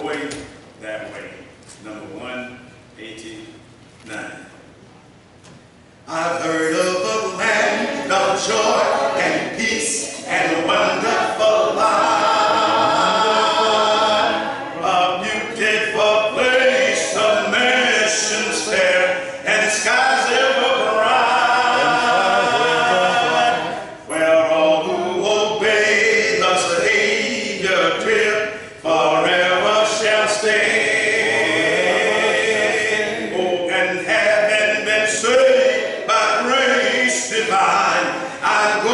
going that way. Number 189. I've heard of a land of joy and peace and a wonderful life, a beautiful place of nations fair and skies ever bright, where all who obey the Savior dear forever shall stay. Oh, and having been saved by grace divine, I go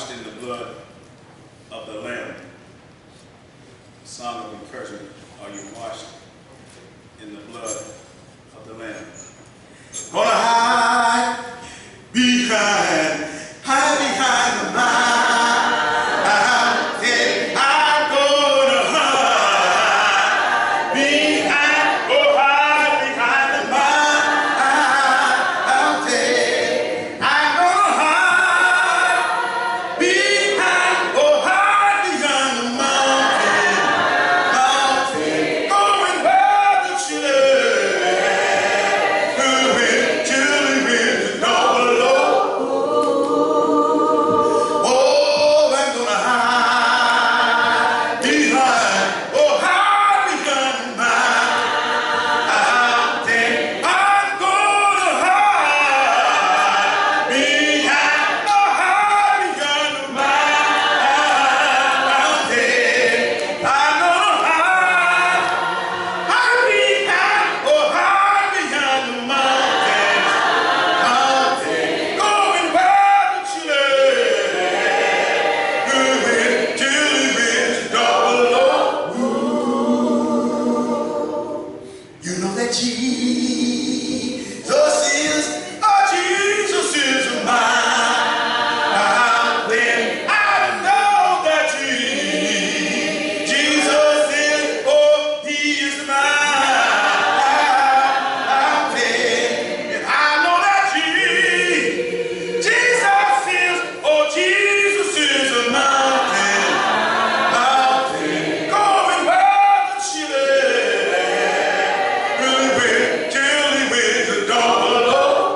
washed in the blood of the Lamb. Song of encouragement. Are you washed in the blood of the Lamb? Gonna hide behind the mountain. I'm gonna hide behind the mountain. I'm gonna hide behind the mountain. Going where the children don't belong. Oh, I'm gonna hide behind the mountain. I'm gonna hide behind the mountain. I'm gonna hide behind the mountain. Going where the children don't belong. You know that Jesus is mine. Then I know that Jesus is, He is mine. And I know that Jesus is a mountain. Going where the children don't belong.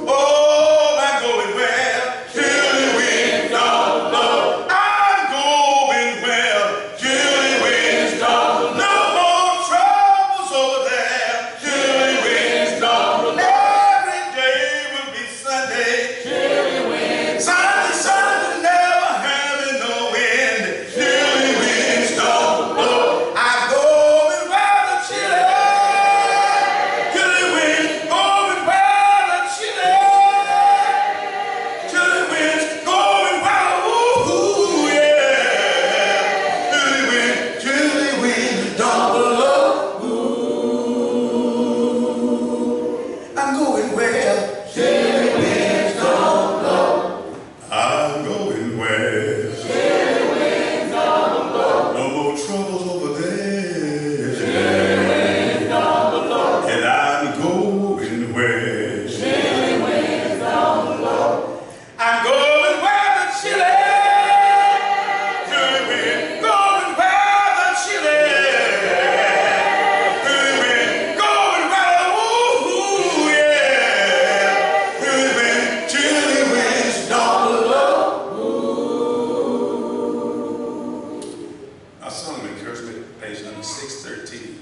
Oh, I'm going where children don't belong. I'm going where children don't belong. No more troubles over there. Children don't belong. Every day will be Sunday. Sunday, never having no end. Children don't belong. I'm going where the children going where the children's going where, ooh, yeah. Children don't belong. I'm going where children don't belong. I'm going where children don't belong. No more troubles over there. Children don't belong. And I'm going where children don't belong. I'm going where the children going where the children going where, ooh, yeah. Children don't belong. Our song of encouragement, page number 613,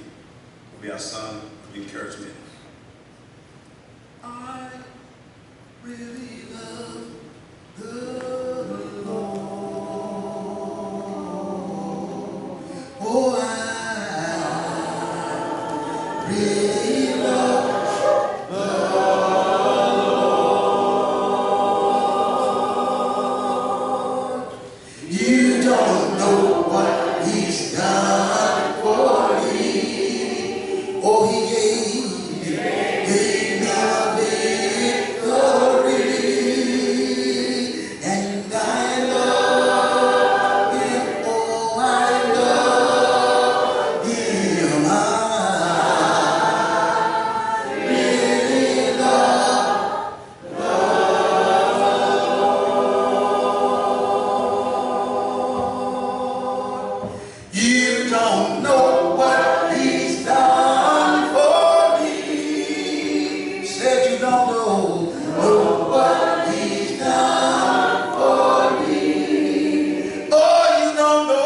will be our song of encouragement. I really love the Lord. Oh, I really love the Lord. You don't know what He's done for me. Oh, He gave me a victory, and I love Him. Oh, I love Him. I really love the Lord. You don't know what He's done for me. Said you don't know what He's done for me. Oh, you don't know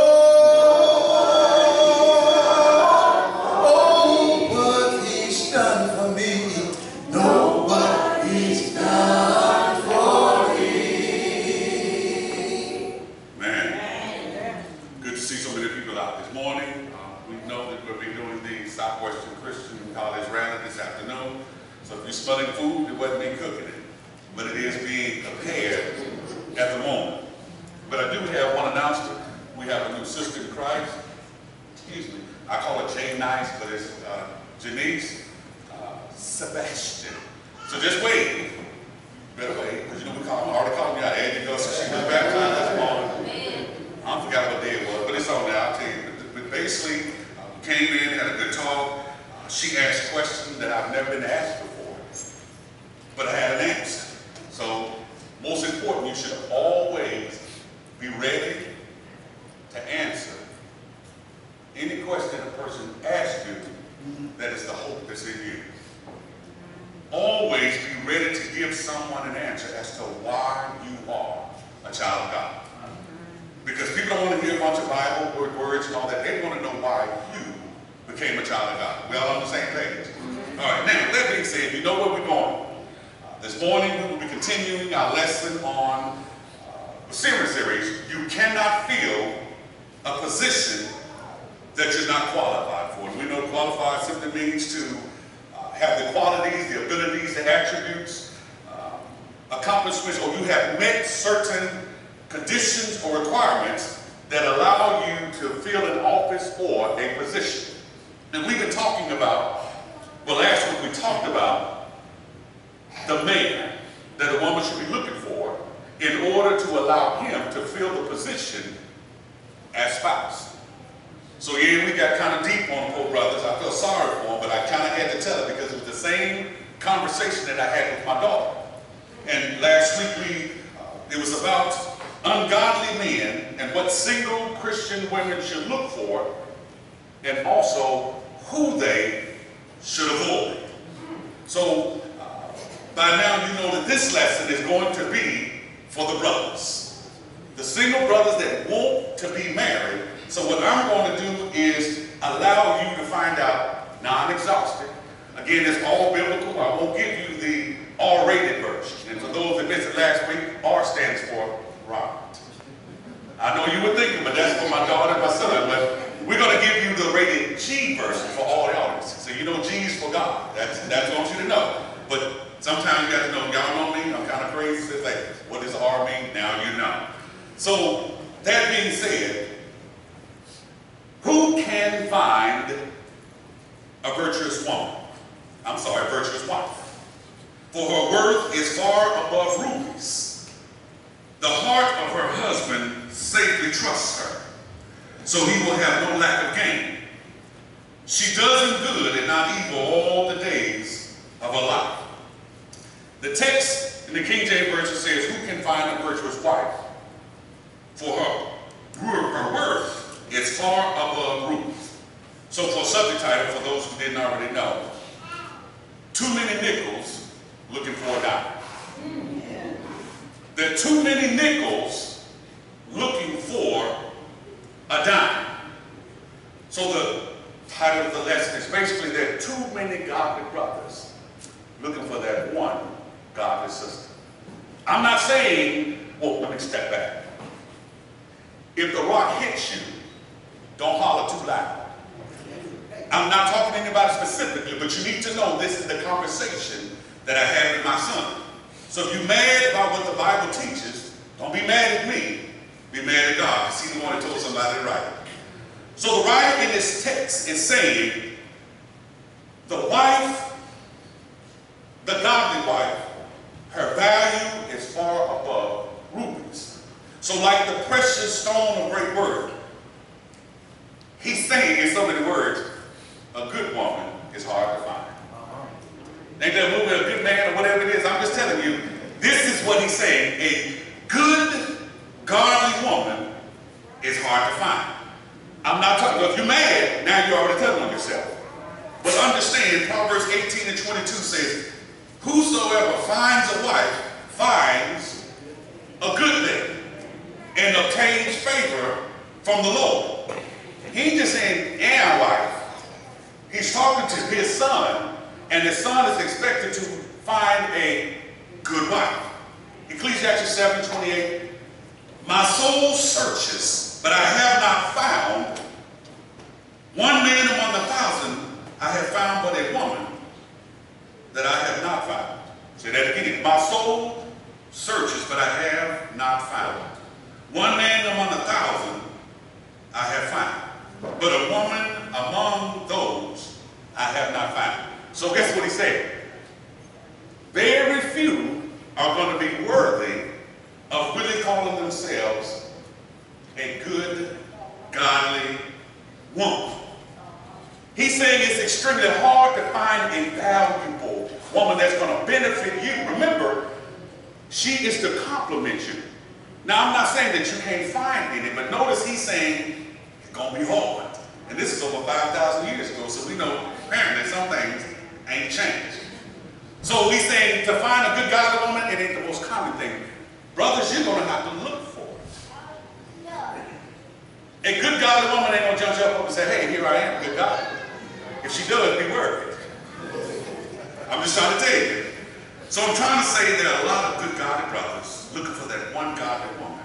what He's done for me. Know what He's done for me. Man, good to see so many people out this morning. We know that we'll be doing the Southwestern Christian College rally this afternoon. So if you're smelling food, it wasn't me cooking it, but it is being prepared and sister in Christ. Excuse me. I call her Jane Nice, but it's Janice Sebastian. So just wait. Better wait, because you know we already called me out. There you go. So she was baptized this morning. I forgot what day it was, but it's on there. I'll tell you. But basically, came in, had a good talk. She asked questions that I've never been asked before, but I had an answer. So most important, you should always be ready to answer any question a person asks you that is the hope that's in you. Always be ready to give someone an answer as to why you are a child of God. Because people don't want to hear a bunch of Bible words and all that. They want to know why you became a child of God. We're all on the same page. All right, now, that being said, you know where we're going. This morning, we will be continuing our lesson on the sermon series, You Cannot Fill a Position That You're Not Qualified for. And we know qualified simply means to have the qualities, the abilities, the attributes, accomplishments, or you have met certain conditions or requirements that allow you to fill an office or a position. And we've been talking about, well, last week we talked about the man that a woman should be looking for in order to allow him to fill the position as spouse. So yeah, we got kind of deep on poor brothers. I feel sorry for them, but I kind of had to tell it because it was the same conversation that I had with my daughter. And last week it was about ungodly men and what single Christian women should look for, and also who they should avoid. So by now you know that this lesson is going to be for the brothers. The single brothers that want to be married. So what I'm going to do is allow you to find out, now I'm exhausted. Again, it's all biblical. I won't give you the R-rated version. And for those that missed it last week, R stands for Robert. I know you were thinking, but that's for my daughter and my son. But we're going to give you the rated G version for all the audiences. So you know G's for God. That's what I want you to know. But sometimes you got to know, y'all know me, I'm kind of crazy. So it's like, what does R mean? Now you know. So that being said, who can find a virtuous woman? I'm sorry, a virtuous wife. For her worth is far above rubies. The heart of her husband safely trusts her, so he will have no lack of gain. She does him good and not evil all the days of her life. The text in the King James Version says, who can find a virtuous wife? For her worth is far above rubies. So for a subject title, for those who didn't already know, too many nickels looking for a dime. There are too many nickels looking for a dime. So the title of the lesson is basically there are too many godly brothers looking for that one godly sister. I'm not saying, well, let me step back. If the rock hits you, don't holler too loud. I'm not talking to anybody specifically, but you need to know this is the conversation that I had with my son. So if you're mad about what the Bible teaches, don't be mad at me. Be mad at God, because he's the one that told somebody to write it. So the writer in this text is saying, the wife, the godly wife, her value is far above rubies. So like the precious stone of great worth, he's saying in so many words, a good woman is hard to find. Ain't that movie, A Good Man, or whatever it is? I'm just telling you, this is what he's saying. A good, godly woman is hard to find. I'm not talking, well, if you're mad, now you're already telling on yourself. But understand, Proverbs 18 and 22 says, whosoever finds a wife finds a good thing and obtains favor from the Lord. He ain't just saying, yeah, wife. He's talking to his son, and his son is expected to find a good wife. Ecclesiastes 7:28, my soul searches, but I have not found one man among 1,000. I have found but a woman that I have not found. Say that again. My soul searches, but I have not found one man among 1,000 I have found, but a woman among those I have not found. So guess what he said? Very few are going to be worthy of really calling themselves a good, godly woman. He's saying it's extremely hard to find a valuable woman that's going to benefit you. Remember, she is to complement you. Now, I'm not saying that you can't find any, but notice he's saying it's going to be hard. And this is over 5,000 years ago, so we know apparently some things ain't changed. So he's saying to find a good godly woman, it ain't the most common thing. Brothers, you're going to have to look for it. A good godly woman ain't going to jump up and say, hey, here I am, good godly. If she does, be worth it. I'm just trying to tell you. So I'm trying to say there are a lot of good godly brothers looking for that one godly woman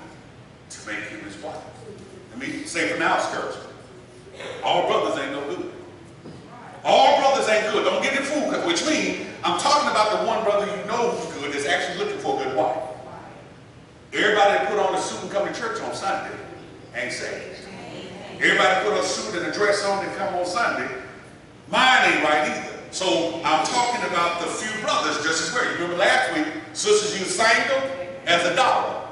to make him his wife. Let me say from the outskirts, all brothers ain't no good. All brothers ain't good. Don't get it fooled, which means I'm talking about the one brother you know who's good that's actually looking for a good wife. Everybody that put on a suit and come to church on Sunday ain't saved. Everybody put a suit and a dress on and come on Sunday, mine ain't right either. So I'm talking about the few brothers just as well. You remember last week, sisters, you sang them as a dollar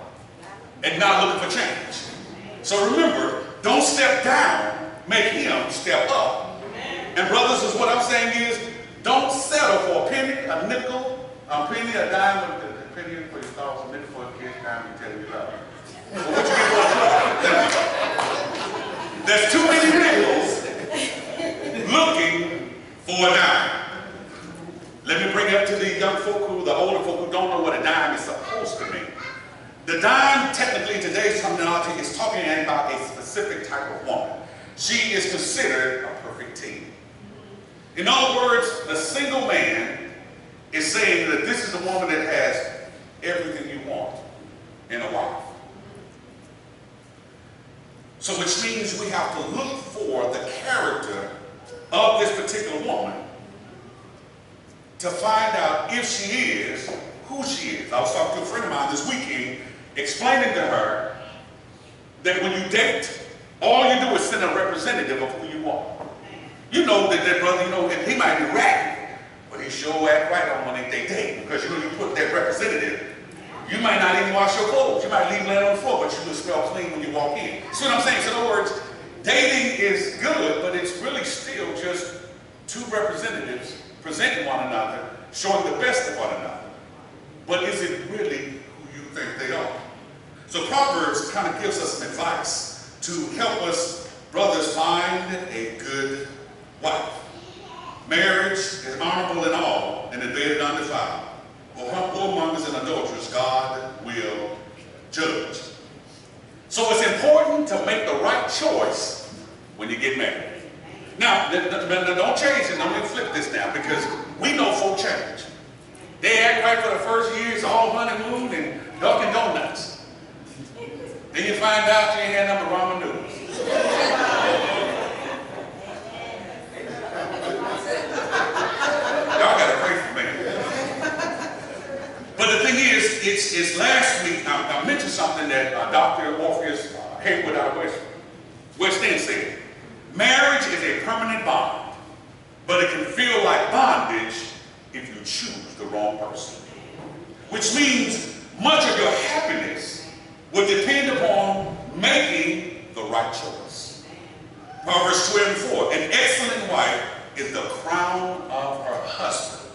and not looking for change. So remember, don't step down, make him step up. And brothers, is what I'm saying is, don't settle for a penny, a nickel, a penny, a dime, a penny for your thoughts, a nickel for a kiss, time to tell you love. So what you get for there's too many nickels looking for a dime. Let me bring it up to the young folk the older folk who don't know what a dime is supposed to mean. The dime, technically, in today's terminology, is talking about a specific type of woman. She is considered a perfect 10. In other words, the single man is saying that this is the woman that has everything you want in a wife. So which means we have to look for the character of this particular woman to find out if she is who she is. I was talking to a friend of mine this weekend, explaining to her that when you date, all you do is send a representative of who you are. You know that brother, you know, he might be raggedy, but he sure act right on when they date, because you know you put that representative. You might not even wash your clothes. You might leave laying on the floor, but you will smell clean when you walk in. See what I'm saying? So in other words, dating is good, but it's really still just two representatives presenting one another, showing the best of one another. But is it really who you think they are? So Proverbs kind of gives us some advice to help us, brothers, find a good wife. Marriage is honorable in all, and the bed undefiled. For whoremongers and adulterers, God will judge. So it's important to make the right choice when you get married. Now, don't change it. Don't even flip this now, because we know folk change. They act right for the first year, it's all honeymoon and Dunkin' Donuts. Then you find out you ain't had nothing but ramen noodles. Y'all gotta pray for me. But the thing is, it's last week I mentioned something that Dr. Orpheus Haywood out of West End said. Marriage is a permanent bond, but it can feel like bondage if you choose the wrong person. Which means much of your happiness will depend upon making the right choice. Proverbs 12:4, an excellent wife is the crown of her husband,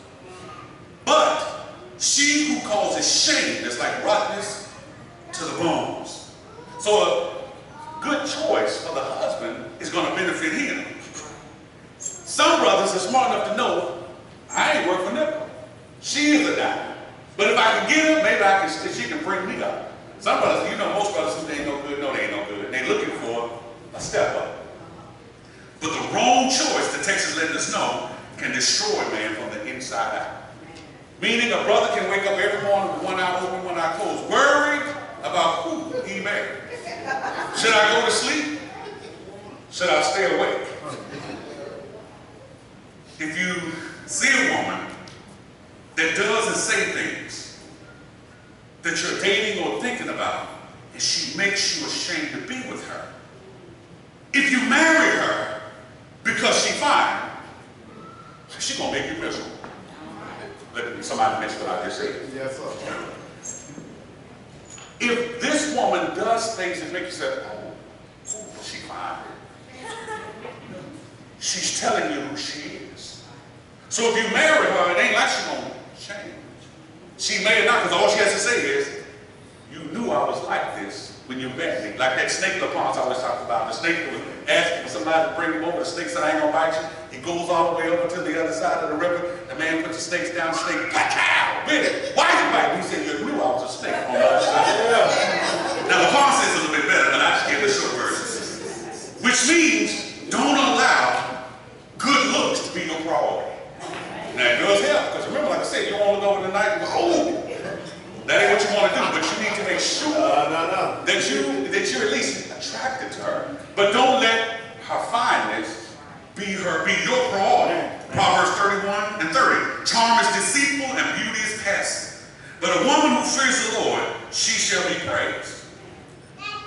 but she who causes shame is like rottenness to the bones. So a good choice for the husband is going to benefit him. Some brothers are smart enough to know, I ain't worth a nickel. She is a dime. But if I can get her, maybe she can bring me up. Some brothers, you know, most brothers who ain't no good, no, they ain't no good. And they're looking for a step up. But the wrong choice, the text is letting us know, can destroy a man from the inside out. Meaning a brother can wake up every morning with one eye open, one eye closed, worried about who he married. Should I go to sleep? Should I stay awake? If you see a woman that does and say things that you're dating or thinking about, and she makes you ashamed to be with her, If you marry her because she's fine, she's going to make you miserable. Let somebody mention what I just said. Yes, sir. If this woman does things that make you say, oh, she's fine. She's telling you who she is. So if you marry her, it ain't like she's going to change. She may not, because all she has to say is, you knew I was like this when you met me. Like that snake LaPonce always talks about. The snake was asking somebody to bring him over. The snake said, I ain't going to bite you. He goes all the way over to the other side of the river. The man puts the snakes down. The snake, pow, bit it. Why you bite me? He said, you knew I was a snake on the other side. Now LaPonce says a little bit better, but I just gave the short version. Which means, don't allow good looks to be your priority. Now it does help, because remember, like I said, you don't want to go over the night and go, oh, that ain't what you want to do, but you need to make sure that you're at least attracted to her. But don't let her fineness be your priority. Proverbs 31 and 30. Charm is deceitful and beauty is passing. But a woman who fears the Lord, she shall be praised.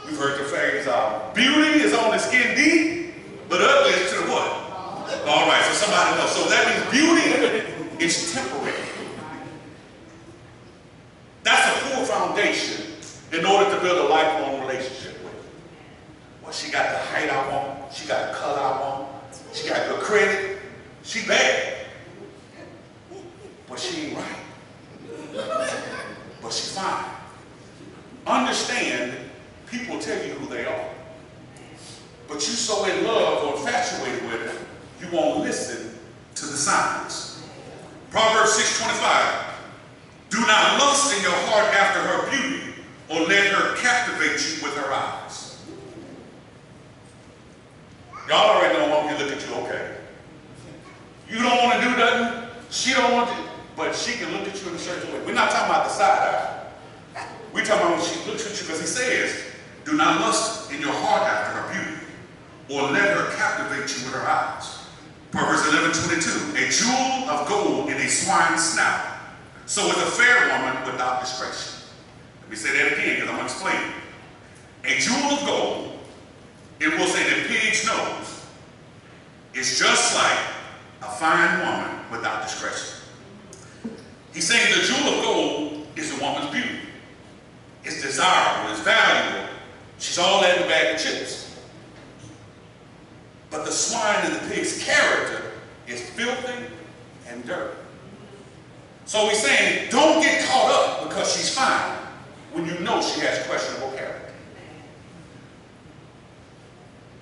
We've heard the phrase, beauty is on the skin deep, but ugly is to the what? All right, so somebody knows. So that means beauty is temporary. That's a poor foundation in order to build a lifelong relationship with. Well, she got the height I want. She got the color I want. She got good credit. She bad. But she ain't right. But she fine. Understand, people tell you who they are. But you so in love or infatuated with it, you won't listen to the signs. Proverbs 6:25. Do not lust in your heart after her beauty, or let her captivate you with her eyes. Y'all already know when you look at you, okay. You don't want to do nothing, she don't want to, but she can look at you in a certain way. We're not talking about the side eye. We're talking about when she looks at you, because he says, do not lust in your heart after her beauty, or let her captivate you with her eyes. Proverbs 11:22. A jewel of gold in a swine's snout, so is a fair woman without discretion. Let me say that again, because I'm going to explain it. A jewel of gold, it will say the pig's nose, is just like a fine woman without discretion. He's saying the jewel of gold is a woman's beauty. It's desirable, it's valuable. She's all that in the bag of chips. But the swine and the pig's character is filthy and dirty. So he's saying, don't get caught up because she's fine when you know she has questionable character.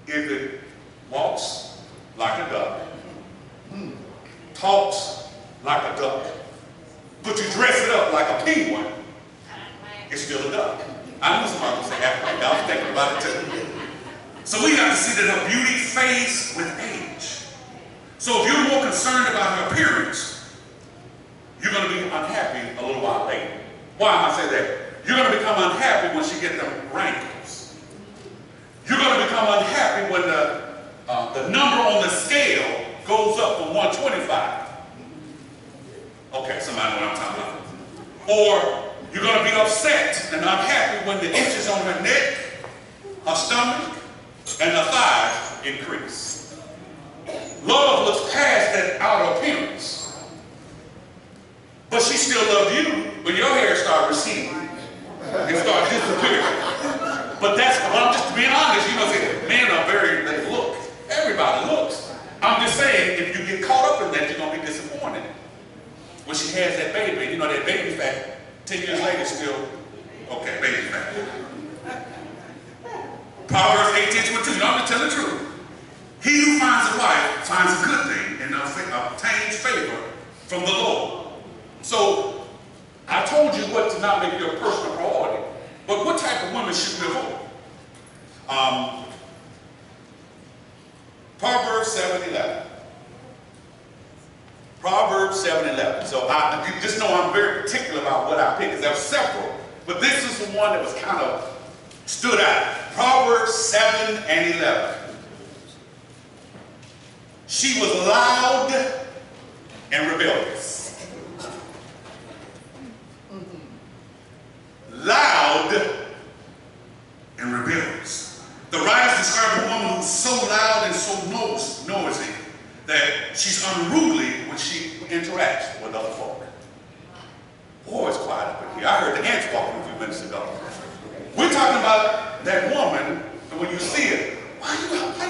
If it walks like a duck, talks like a duck, but you dress it up like a penguin, it's still a duck. I knew somebody would say that. I was thinking about it too. So we have to see that her beauty fades with age. So if you're more concerned about her appearance, you're going to be unhappy a little while later. Why am I saying that? You're going to become unhappy when she gets them wrinkles. You're going to become unhappy when the number on the scale goes up from 125. Okay, somebody know what I'm talking about. Or you're going to be upset and unhappy when the inches on her neck, her stomach, and her thighs increase. Love looks past that outer appearance. But she still loved you when your hair started receding and started disappearing. But that's, well, I'm just being honest, you know, men are they look. Everybody looks. I'm just saying, if you get caught up in that, you're going to be disappointed. When she has that baby, you know, that baby fat, 10 years later still, okay, baby fat. Proverbs 18:22, you know, I'm going to tell the truth. He who finds a wife finds a good thing and obtains favor from the Lord. So, I told you what to not make your personal priority. But what type of women should we avoid? Proverbs 7:11. Proverbs 7:11. So, you just know I'm very particular about what I pick, because there were several. But this is the one that was kind of stood out. Proverbs 7:11. She was loud and rebellious. Loud and rebellious. The writers describes a woman who's so loud and so noisy that she's unruly when she interacts with other folk. Boy, it's quiet up in here. I heard the ants walking a few minutes ago. We're talking about that woman, and when you see it, why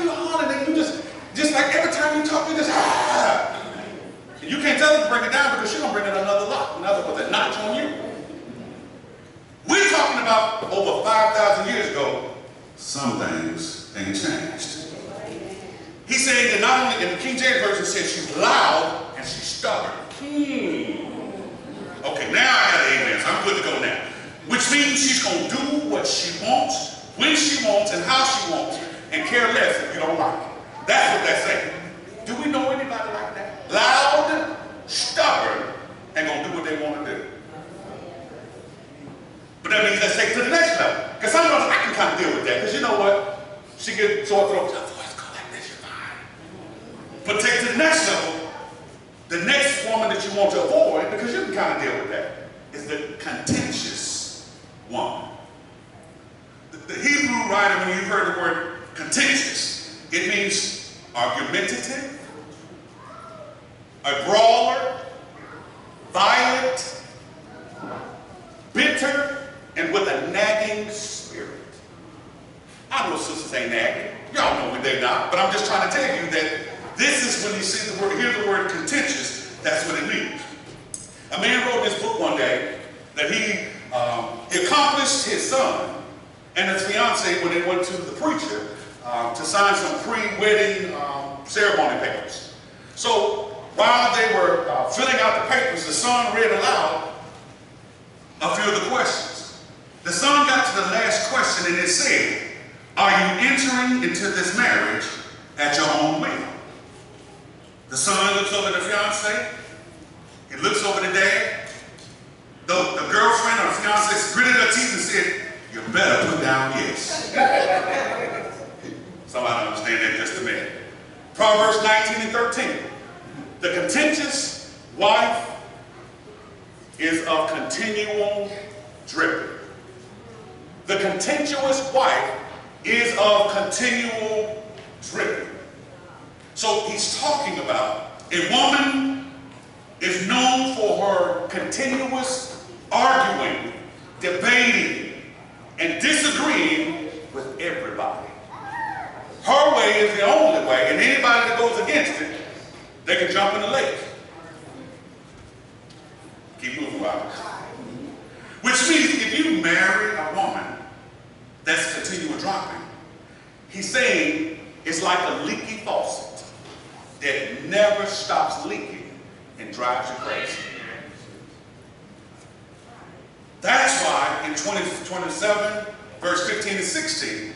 you hollering? And you just like every time you talk, you just And you can't tell her to bring it down because she's gonna bring in another notch on you. We're talking about over 5,000 years ago. Some things ain't changed. He's saying that not only in the King James Version says she's loud and she's stubborn. Okay, now I got an amen, so I'm good to go now. Which means she's going to do what she wants, when she wants, and how she wants, and care less if you don't like it. That's what that's saying. Do we know anybody like that? Loud, stubborn, and going to do what they want to do. But that means let's take it to the next level. Because sometimes I can kind of deal with that. Because you know what? She gets sore throat. Her voice go like this, you're fine. But take it to the next level. The next woman that you want to avoid, because you can kind of deal with that, is the contentious woman. The Hebrew writer, when you've heard the word contentious, it means argumentative, a brawler, violent, bitter, and with a nagging spirit. I know sisters ain't nagging. Y'all know when they're not, but I'm just trying to tell you that this is when you see the word, hear the word contentious, that's what it means. A man wrote this book one day that he accomplished his son and his fiance when they went to the preacher to sign some pre-wedding ceremony papers. So while they were filling out the papers, the son read aloud a few of the questions. The son got to the last question and it said, "Are you entering into this marriage at your own will?" The son looks over the fiance. He looks over the dad. The girlfriend or the fiance gritted her teeth and said, "You better put down yes." Somebody understand that just a minute. Proverbs 19 and 13. The contentious wife is of continual dripping. The contentious wife is of continual dripping. So he's talking about a woman is known for her continuous arguing, debating, and disagreeing with everybody. Her way is the only way, and anybody that goes against it, they can jump in the lake. Keep moving, Robert. Which means if you marry a woman that's continual dropping, he's saying it's like a leaky faucet that never stops leaking and drives you crazy. That's why in 27, verse 15 and 16,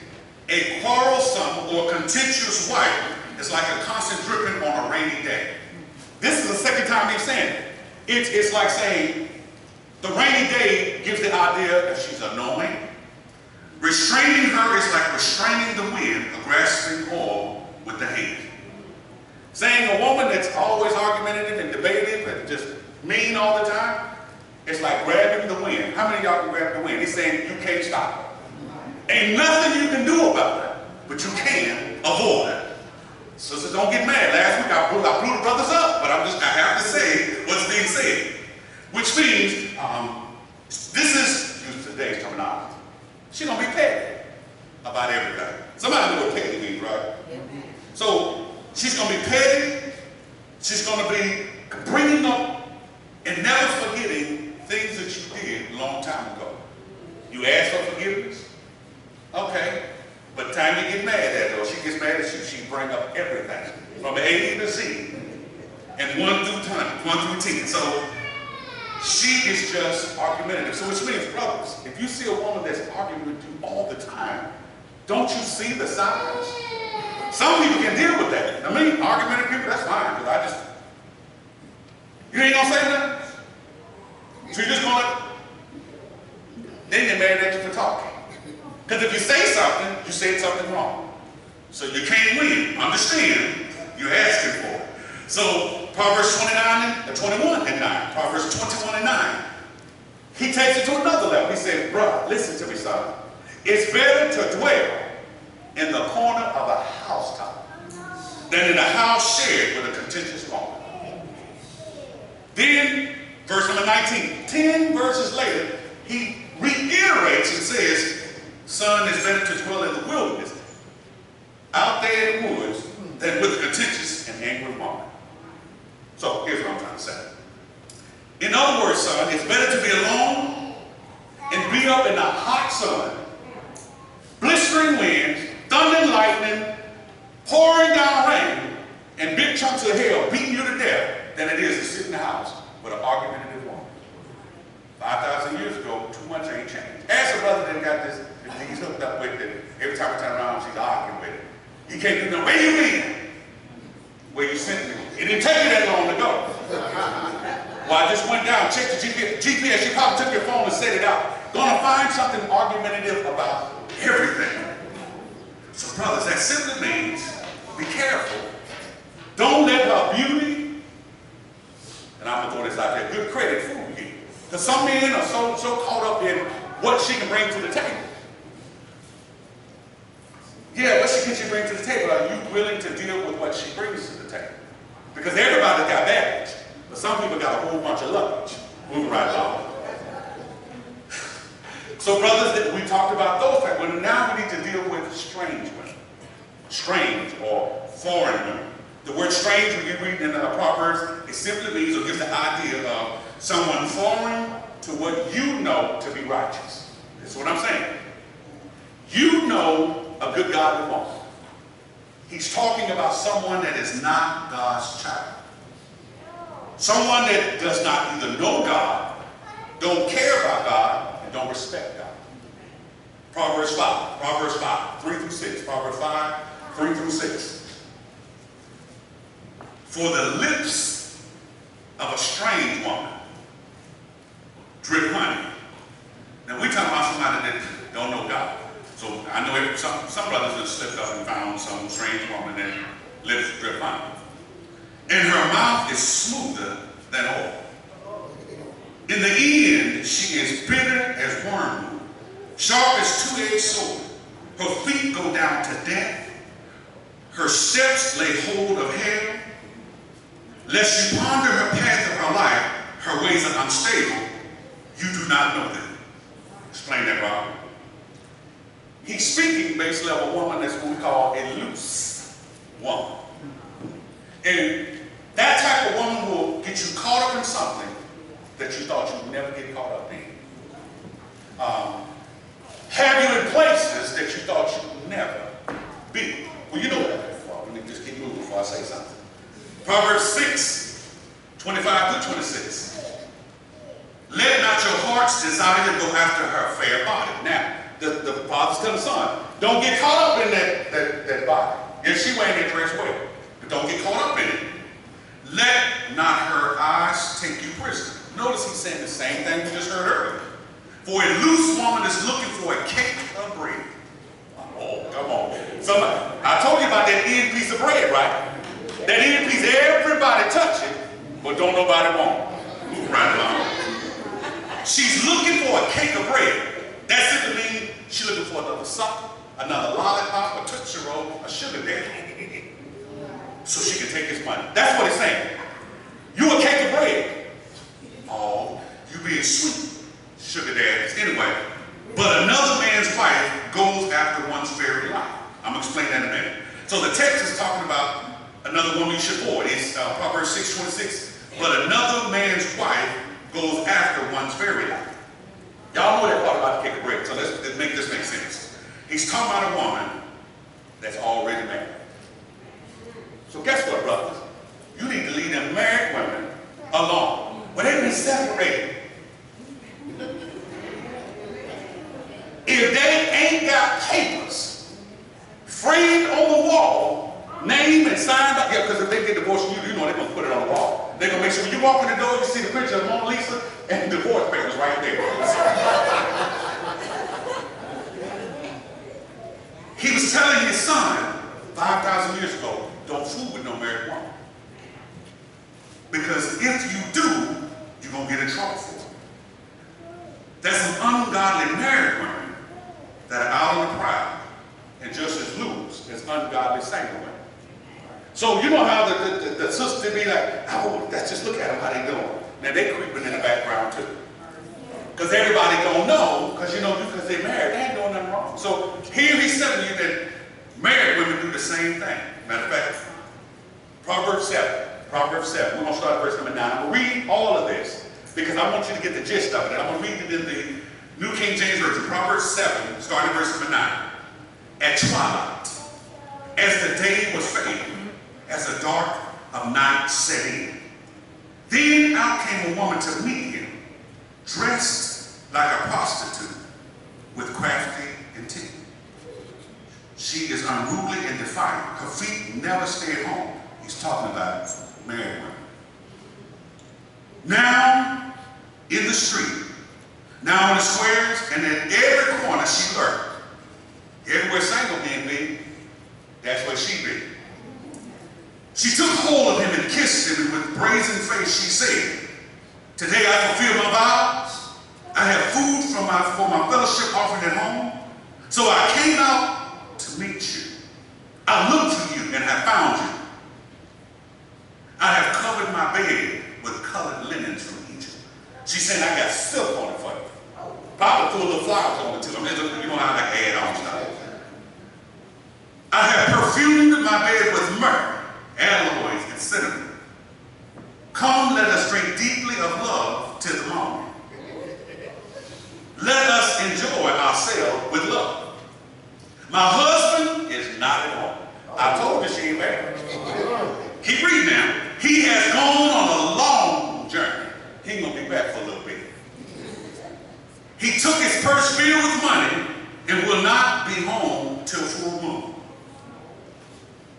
a quarrelsome or contentious wife is like a constant dripping on a rainy day. This is the second time he's saying it. It's like saying the rainy day gives the idea that she's annoying. Restraining her is like restraining the wind or grasping oil with the hand. Saying a woman that's always argumentative and debative and just mean all the time, it's like grabbing the wind. How many of y'all can grab the wind? He's saying you can't stop it. Ain't nothing you can do about it, but you can avoid it. Sisters, don't get mad. Last week I blew the brothers up, but I have to say what's being said. Which means, this is, use today's terminology, she's going to be petty about everything. Somebody know what petty means, right? So, she's going to be petty, she's going to be bringing up and never forgetting things that you did a long time ago. You ask for forgiveness? Okay. But the time you get mad at her, or she gets mad at you, she bring up everything. From A to Z. And 1 through 10. So she is just argumentative. So which means, brothers, if you see a woman that's arguing with you all the time, don't you see the signs? Some people can deal with that. I mean, argumentative people, that's fine, because you ain't gonna say nothing. So you're just gonna, then they're mad at you for talking. Because if you say something, you said something wrong. So you can't win. Understand, you're asking for it. So Proverbs 21 and 9. Proverbs 21 and 9. He takes it to another level. He said, bruh, listen to me, son. It's better to dwell in the corner of a housetop than in a house shared with a contentious woman. Then, verse number 19, 10 verses later, he reiterates and says, son, it's better to dwell in the wilderness, out there in the woods, than with a contentious and angry woman. So, here's what I'm trying to say. In other words, son, it's better to be alone and be up in the hot sun, blistering winds, thunder and lightning, pouring down rain, and big chunks of hell beating you to death than it is to sit in the house with an argumentative woman. 5,000 years ago, too much ain't changed. Ask a brother that got this, he's hooked up with it. Every time I turn around, she's arguing with it. He can't do nothing. Where you been? Where you sent me? It didn't take you that long to go. Well, I just went down, checked the GPS. You probably took your phone and set it out. Gonna find something argumentative about everything. So, brothers, that simply means be careful. Don't let her beauty, and I'm gonna throw this out there, good credit fool you. Because some men are so caught up in what she can bring to the table. Yeah, what can she bring to the table? Are you willing to deal with what she brings to the table? Because everybody's got baggage, but some people got a whole bunch of luggage. Moving right along. So, brothers, we talked about those things. Well, now we need to deal with strange women. Strange or foreign women. The word strange, when you read in Proverbs, it simply means or gives the idea of someone foreign to what you know to be righteous. That's what I'm saying. You know a good godly woman. He's talking about someone that is not God's child. Someone that does not either know God, don't care about God, and don't respect God. Proverbs 5, 3 through 6. Proverbs 5, 3 through 6. For the lips of a strange woman drip honey. Now we're talking about somebody that don't know God. So I know some brothers have slipped up and found some strange woman that lips drip honey. And her mouth is smoother than oil. In the end, she is bitter as wormwood, sharp as two-edged sword. Her feet go down to death. Her steps lay hold of hell. Lest you ponder her path of her life, her ways are unstable. You do not know them. Explain that, Robert. He's speaking basically of a woman that's what we call a loose woman. And that type of woman will get you caught up in something that you thought you would never get caught up in. Have you in places that you thought you would never be. Well, you know what that is. Let me just keep moving before I say something. Proverbs 6, 25 through 26. Let not your heart's desire go after her fair body. Now, the father's telling the son, don't get caught up in that body. If she wearing that dress well, but don't get caught up in it. Let not her eyes take you prisoner. Notice he's saying the same thing we just heard earlier. For a loose woman is looking for a cake of bread. Oh, come on. Somebody, I told you about that end piece of bread, right? That end piece, everybody touch it, but don't nobody want it. Move right along. She's looking for a cake of bread. That simply means she's looking for another sucker, another lollipop, a Tootsie Roll, a sugar daddy, so she can take his money. That's what it's saying. You a cake of bread. Oh, you being sweet, sugar daddies. Anyway, but another man's wife goes after one's very life. I'm going to explain that in a minute. So the text is talking about another woman you should avoid. It's Proverbs 6:26. But another man's wife goes after one's very life. Y'all know that part about the cake of bread, so let's make this make sense. He's talking about a woman that's already married. So guess what, brothers? You need to leave them married women alone. When they've been separated, if they ain't got papers framed on the wall, name and signed by, yeah, because if they get divorced, you know they're going to put it on the wall. They're going to make sure when you walk in the door, you see the picture of Mona Lisa and the divorce papers right there. He was telling his son 5,000 years ago, don't fool with no married woman. Because if you do, you're going to get in trouble for it. There's some ungodly married women that are out on the prowl. And just as Luke as ungodly single women. So you know how the sisters be like, oh, let's just look at them, how they doing. Now they creeping in the background too. Because everybody don't know, because you know, because they're married, they ain't doing nothing wrong. So here he's telling you that married women do the same thing. Matter of fact, Proverbs 7. Proverbs 7. We're going to start at verse number 9. I'm going to read all of this because I want you to get the gist of it. I'm going to read it in the New King James Version. Proverbs 7, starting at verse number 9. At twilight, as the day was fading, as the dark of night set in, then out came a woman to meet him, dressed like a prostitute with crafty intent. She is unruly and defiant. Her feet never stay at home. He's talking about married women. Now in the street, now in the squares, and at every corner she lurked. Everywhere single men be, that's where she be. She took hold of him and kissed him, and with brazen face she said, today I fulfill my vows. I have food for my fellowship offering at home. So I came out to meet you. I looked for you and have found you. I have covered my bed with colored linens from Egypt. She said, I got silk on it for you. Probably threw a little flowers on it too. You know how I add on stuff. I have perfumed my bed with myrrh, aloes, and cinnamon. Come, let us drink deeply of love till the morning. Let us enjoy ourselves with love. My husband is not at home. I told you she ain't married. Keep reading now. He has gone on a long journey. He ain't gonna be back for a little bit. He took his purse filled with money and will not be home till full moon.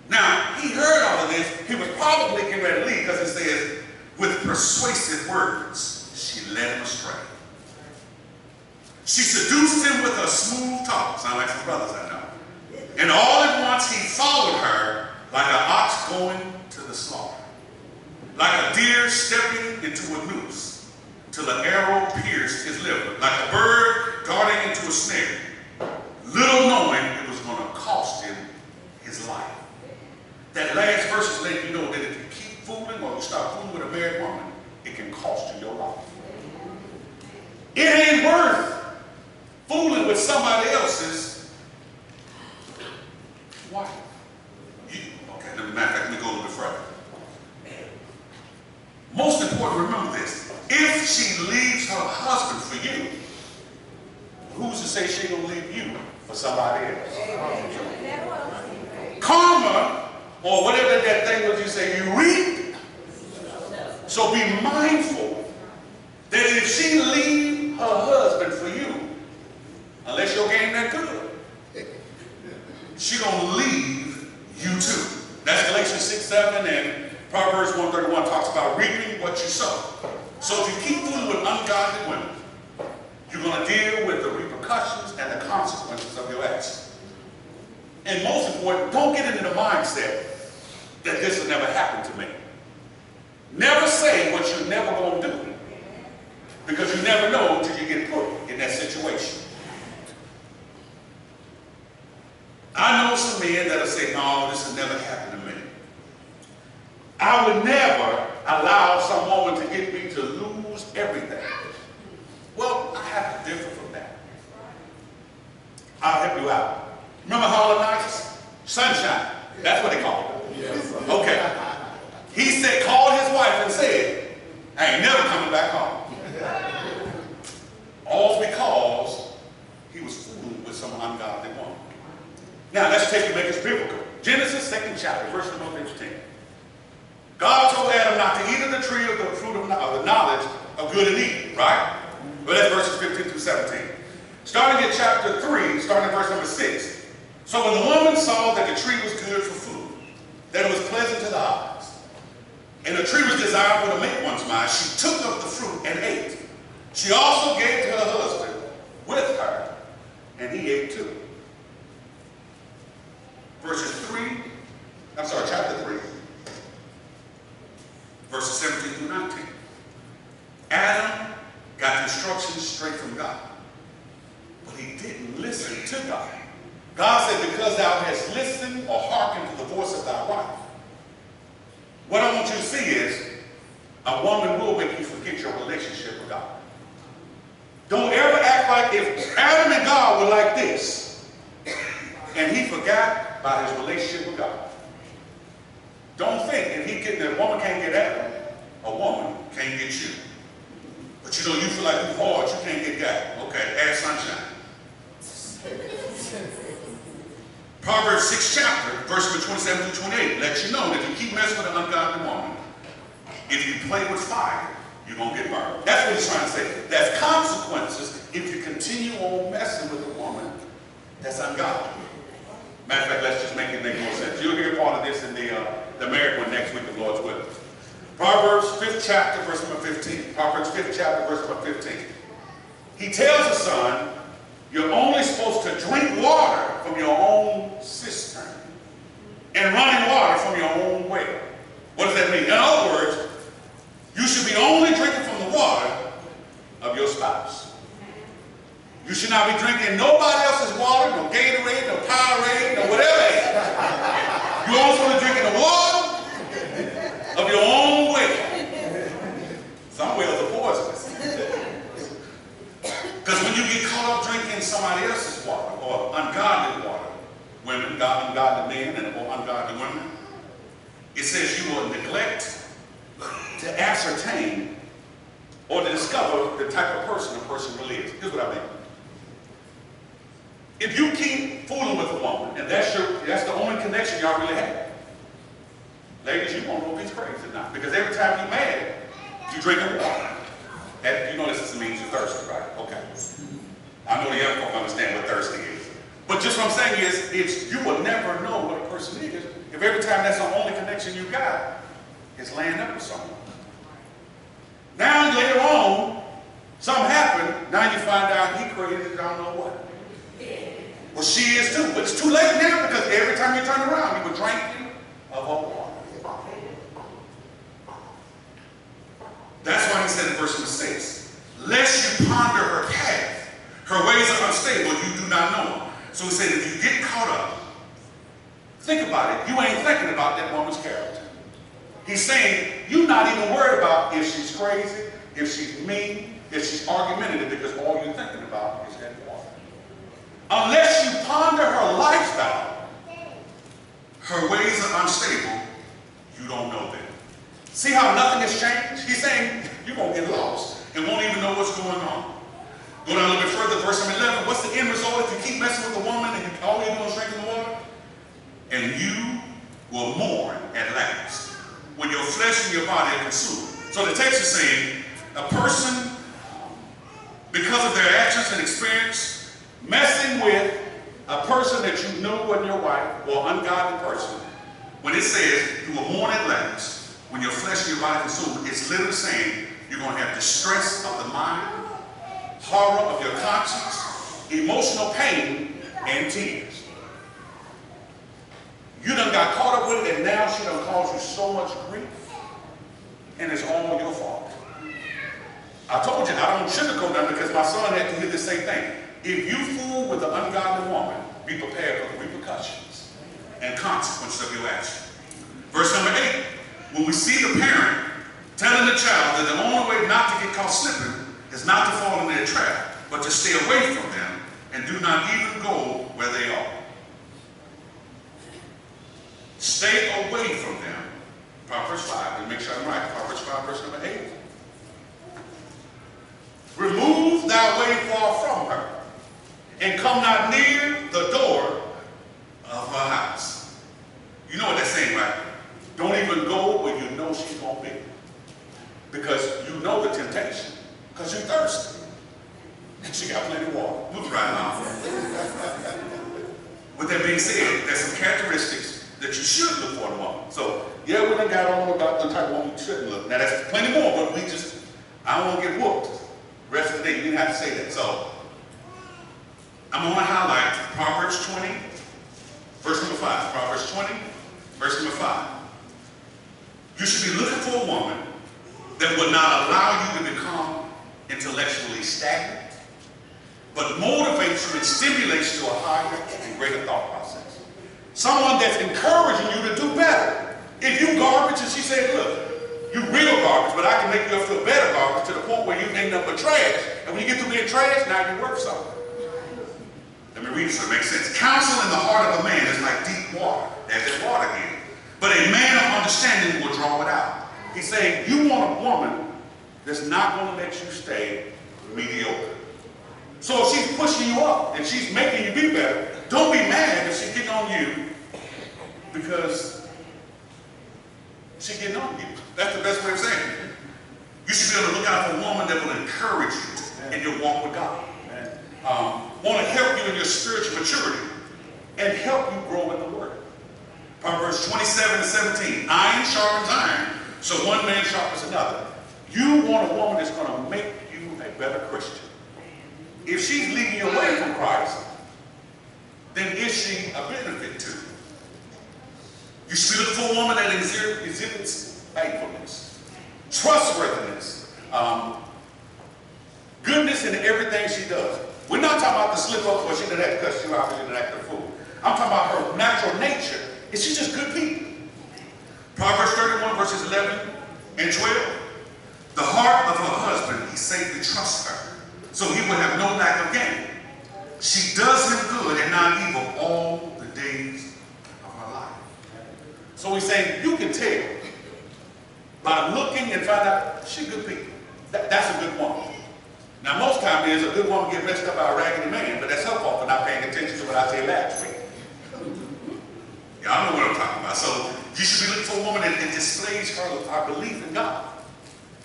Now, he heard all of this. He was probably getting ready to leave because it says, with persuasive words, she led him astray. She seduced him with her smooth talk. Sound like some brothers I know. And all at once he followed her like an ox going to the slaughter. Like a deer stepping into a noose till an arrow pierced his liver. Like a bird darting into a snare. Little knowing it was going to cost him his life. That last verse is letting you know that if you keep fooling or you start fooling with a married woman, it can cost you your life. It ain't worth fooling with somebody else's wife. Okay, matter of fact, let me go a little bit further. Most important, remember this. If she leaves her husband for you, who's to say she gonna leave you for somebody else? Karma, or whatever that thing was you say, you reap. So be mindful that if she leave her husband for you, unless your game that good, she gonna leave you too. That's Galatians 6:7 and Proverbs 1:31 talks about reaping what you sow. So if you keep fooling with ungodly women, you're gonna deal with the repercussions and the consequences of your actions. And most important, don't get into the mindset that this will never happen to me. Never say what you're never going to do, because you never know until you get put in that situation. I know some men that'll say, no, this will never happen to me. I would never allow some woman to get me to lose everything. Well, I have to differ from that. I'll help you out. Remember Harlem Nights? Sunshine. That's what they call it. Yes. Okay. He said, called his wife and said, I ain't never coming back home. All because he was fooling with some ungodly woman. Now let's take it, make it biblical. Genesis 2nd chapter, verse number 15. God told Adam not to eat of the tree of the fruit of the knowledge of good and evil, right? But that's verses 15 through 17. Starting in chapter 3, starting at verse number 6. So when the woman saw that the tree was good for food, that it was pleasant to the eyes, and the tree was desirable to make one's mind, she took of the fruit and ate. She also gave to her husband with her, and he ate too. Chapter 3, verses 17 through 19. Adam got instructions straight from God, but he didn't listen to God. God said, because thou hast listened or hearkened to the voice of thy wife. What I want you to see is, a woman will make you forget your relationship with God. Don't ever act like if Adam and God were like this, and he forgot about his relationship with God. Don't think if a woman can't get Adam, a woman can't get you. But you know, you feel like you're hard, you can't get God. Okay, add sunshine. Proverbs 6 chapter, verse number 27 through 28, lets you know that if you keep messing with an ungodly woman, if you play with fire, you're going to get burned. That's what he's trying to say. There's consequences if you continue on messing with a woman that's ungodly. Matter of fact, let's just make it make more sense. You'll hear part of this in the married one next week, the Lord's will. Proverbs 5th chapter, verse number 15. Proverbs 5th chapter, verse number 15. He tells the son, you're only supposed to drink water from your own cistern and running water from your own well. What does that mean? In other words, you should be only drinking from the water of your spouse. You should not be drinking nobody else's water, no Gatorade, no Powerade, no whatever. You're only supposed to drink the water of your own well. Some wells are poisonous. Because when you get caught up drinking somebody else's water, or ungodly water, women, ungodly men, and or ungodly women, it says you will neglect to ascertain or to discover the type of person a person really is. Here's what I mean. If you keep fooling with a woman, and that's the only connection y'all really have, ladies, you won't know if he's crazy or not. Because every time you're mad, you drink water. And you know this means you're thirsty, right? Okay. I know the young folk understand what thirsty is. But just what I'm saying is you will never know what a person is if every time that's the only connection you got is laying up with someone. Now later on, something happened, now you find out he created I don't know what. Well, she is too, but it's too late now because every time you turn around, you were drinking of her water. That's why he said in verse number 6, lest you ponder her path, her ways are unstable, you do not know them. So he said, if you get caught up, think about it, you ain't thinking about that woman's character. He's saying, you're not even worried about if she's crazy, if she's mean, if she's argumentative, because all you're thinking about is that water. Unless you ponder her lifestyle, her ways are unstable, you don't know them. See how nothing has changed? He's saying you're going to get lost and won't even know what's going on. Go down a little bit further, verse number 11. What's the end result if you keep messing with a woman and all you're doing is drinking the water? And you will mourn at last when your flesh and your body are consumed. So the text is saying a person, because of their actions and experience, messing with a person that you knew wasn't your wife or ungodly person, when it says you will mourn at last, when your flesh and your body consumed, it's literally saying you're going to have distress of the mind, horror of your conscience, emotional pain, and tears. You done got caught up with it, and now she done caused you so much grief, and it's all your fault. I told you, I don't sugarcoat that because my son had to hear the same thing. If you fool with an ungodly woman, be prepared for the repercussions and consequences of your action. Verse number 8. When we see the parent telling the child that the only way not to get caught slipping is not to fall in their trap, but to stay away from them and do not even go where they are. Stay away from them. Proverbs 5. Let me make sure I'm right. Proverbs 5, verse number 8. Remove thy way far from her, and come not near the door of her house. You know what that's saying, right? Don't even go where you know she's going to be. Because you know the temptation. Because you're thirsty. And she got plenty of water. Move right now. With that being said, there's some characteristics that you should look for in a woman. So, yeah, we done got on about the type of woman you shouldn't look. Now, that's plenty more, but I don't want to get whooped. The rest of the day, you didn't have to say that. So, I'm going to highlight Proverbs 20, verse number 5. Proverbs 20, verse number 5. You should be looking for a woman that will not allow you to become intellectually stagnant, but motivates you and stimulates you to a higher and greater greater thought process. Someone that's encouraging you to do better. If you garbage and she said, look, you real garbage, but I can make you up to a better garbage to the point where you ain't nothing but trash. And when you get through being trash, now you're worth something. Let me read it so it makes sense. Counsel in the heart of a man is like deep water. There's that water again. But a man of understanding will draw it out. He's saying you want a woman that's not going to let you stay mediocre. So if she's pushing you up and she's making you be better, don't be mad if she's getting on you because she's getting on you. That's the best way of saying it. You should be on the lookout for a woman that will encourage you in your walk with God. Want to help you in your spiritual maturity and help you grow in the Word. Proverbs 27:17, iron sharpens iron, so one man sharpens another. You want a woman that's going to make you a better Christian. If she's leading you away from Christ, then is she a benefit to you? You should be looking for a woman that exhibits faithfulness, trustworthiness, goodness in everything she does. We're not talking about the slip up where she didn't have to cuss you out and she didn't act a fool. I'm talking about her natural nature. Is she just good people? Proverbs 31 verses 11 and 12. The heart of her husband he safely trusts her, so he will have no lack of gain. She does him good and not evil all the days of her life. So he's saying you can tell by looking and find out she's good people. That's a good woman. Now most times a good woman get messed up by a raggedy man, but that's her fault for not paying attention to what I said last week. Y'all know what I'm talking about. So you should be looking for a woman that displays her belief in God.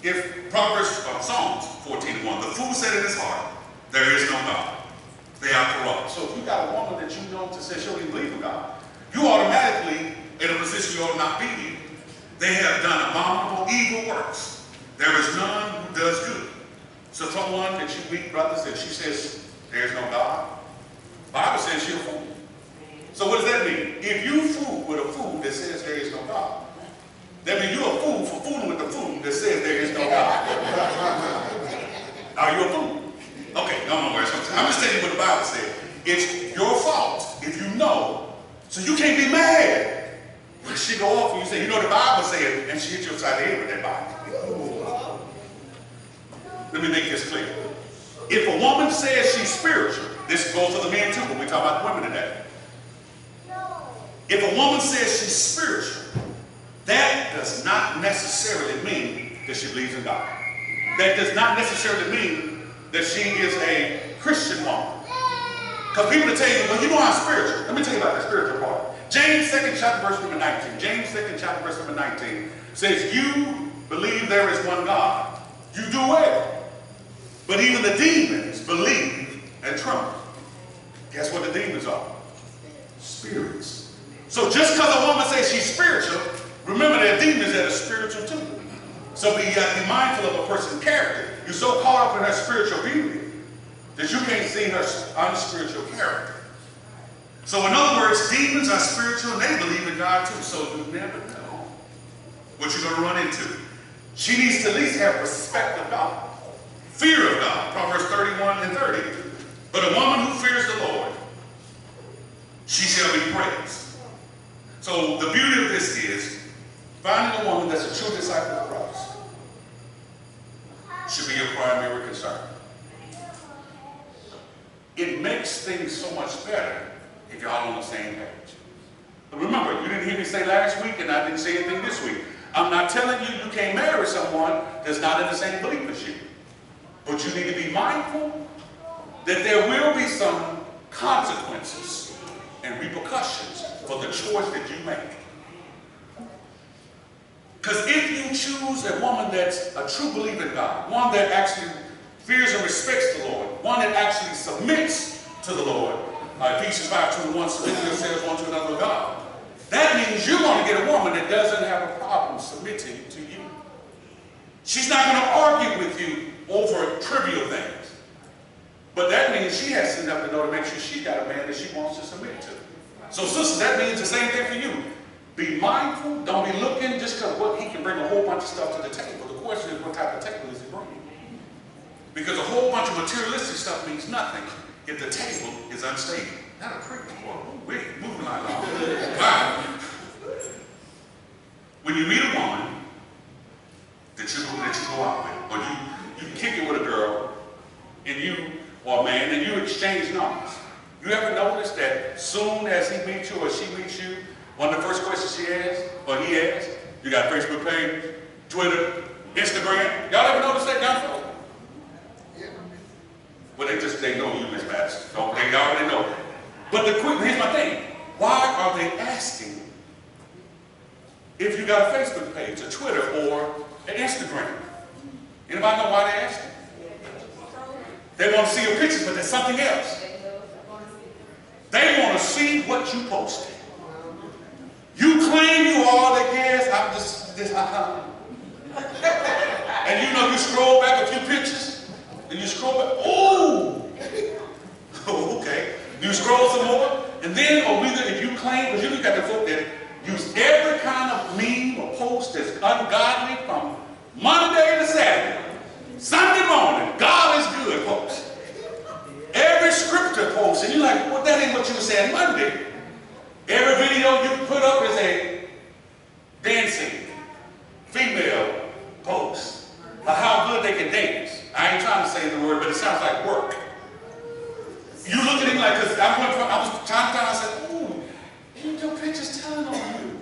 If Psalms 14:1, the fool said in his heart, there is no God. They are corrupt. So if you got a woman that you know to say she don't even believe in God, you automatically in a position you ought not be in. They have done abominable evil works. There is none who does good. So someone that you meet, brothers, and she says, there's no God, the Bible says she's a fool. So what does that mean? If you fool with a fool that says there is no God, that means you're a fool for fooling with the fool that says there is no God. Are you a fool? Okay, no worries. I'm just telling you what the Bible said. It's your fault if you know, so you can't be mad when she go off and you say, you know the Bible said, and she hit you upside the head with that Bible. Let me make this clear. If a woman says she's spiritual, this goes to the men too, but we talk about women today. If a woman says she's spiritual, that does not necessarily mean that she believes in God. That does not necessarily mean that she is a Christian woman. Because people will tell you, well, you know I'm spiritual. Let me tell you about the spiritual part. James 2nd chapter verse number 19. James 2nd chapter verse number 19 says, you believe there is one God. You do well. But even the demons believe and tremble. Guess what the demons are? Spirits. So just because a woman says she's spiritual, remember there are demons that are spiritual too. So you got to be mindful of a person's character. You're so caught up in her spiritual beauty that you can't see her unspiritual character. So in other words, demons are spiritual and they believe in God too. So you never know what you're going to run into. She needs to at least have respect of God. Fear of God. Proverbs 31 and 30. But a woman who fears the Lord, she shall be praised. So the beauty of this is finding a woman that's a true disciple of Christ should be your primary concern. It makes things so much better if y'all on the same page. But remember, you didn't hear me say last week and I didn't say anything this week. I'm not telling you you can't marry someone that's not in the same belief as you. But you need to be mindful that there will be some consequences and repercussions for the choice that you make. Because if you choose a woman that's a true believer in God, one that actually fears and respects the Lord, one that actually submits to the Lord, Ephesians 5:21, submitting yourselves one to another with God, that means you're going to get a woman that doesn't have a problem submitting to you. She's not going to argue with you over trivial things. But that means she has enough to know to make sure she's got a man that she wants to submit to. So sisters, that means the same thing for you. Be mindful. Don't be looking just because he can bring a whole bunch of stuff to the table. The question is, what type of table is he bringing? Because a whole bunch of materialistic stuff means nothing if the table is unstable. Not a preach, boy. soon as he meets you or she meets you, one of the first questions she asks, or he asks, you got a Facebook page, Twitter, Instagram. Y'all ever notice that, young folks? Yeah. Well, they know you, Miss Madison. So they already know. But here's my thing. Why are they asking if you got a Facebook page, a Twitter, or an Instagram? Anybody know why they're asking? They want to see your pictures, but there's something else. They want to see what you posted. You claim you all that, yes, I'm just and you know, you scroll back a few pictures, and you scroll back, ooh, okay. You scroll some more, and then, or either if you claim, because you got the folk that use every kind of meme or post that's ungodly from Monday to Saturday. Sunday morning, God is good, folks. Every scripture post, and you're like, well, that ain't what you were saying Monday. Every video you put up is a dancing female post of how good they can dance. I ain't trying to say the word, but it sounds like work. You look at him like, because I was trying to tell, I said, ooh, your picture's telling on you.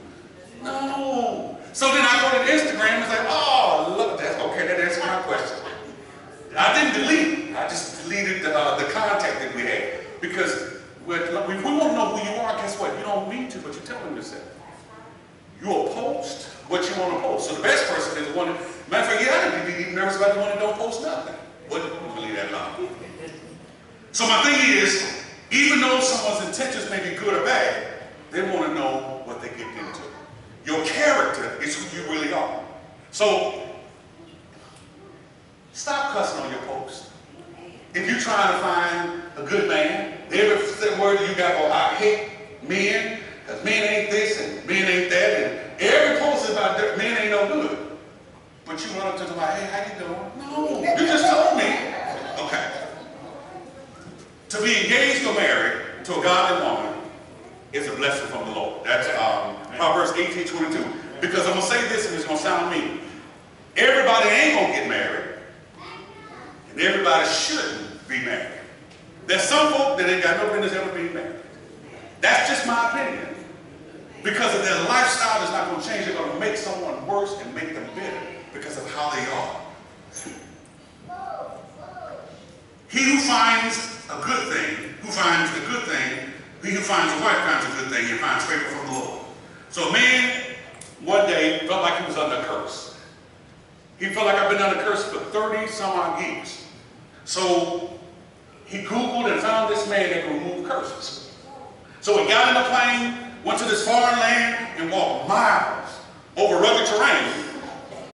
No. So then I go to Instagram and say, oh, look, that's okay, that answers my question. I didn't delete. I just deleted the contact that we had. Because we want to know who you are, guess what? You don't need to, but you're telling yourself. You'll post what you want to post. So the best person is the one that, matter of fact, yeah, I didn't be nervous about the one that don't post nothing. Wouldn't believe that long. So my thing is, even though someone's intentions may be good or bad, they want to know what they get into. Your character is who you really are. So stop cussing on your post. If you're trying to find a good man, every word you got, oh, I hate men, because men ain't this and men ain't that, and every post is about men ain't no good. But you run up to somebody, hey, how you doing? No, you just told me. Okay. To be engaged or married to a godly woman is a blessing from the Lord. That's Proverbs 18:22. Because I'm going to say this and it's going to sound mean. Everybody ain't going to get married. And everybody shouldn't be married. There's some folk that ain't got no business ever being married. That's just my opinion. Because of their lifestyle is not going to change. They're going to make someone worse and make them bitter because of how they are. He who finds a good thing, he who finds a wife finds a good thing and finds favor from the Lord. So a man one day felt like he was under a curse. He felt like I've been under a curse for 30 some odd years. So he Googled and found this man that could remove curses. So he got in a plane, went to this foreign land and walked miles over rugged terrain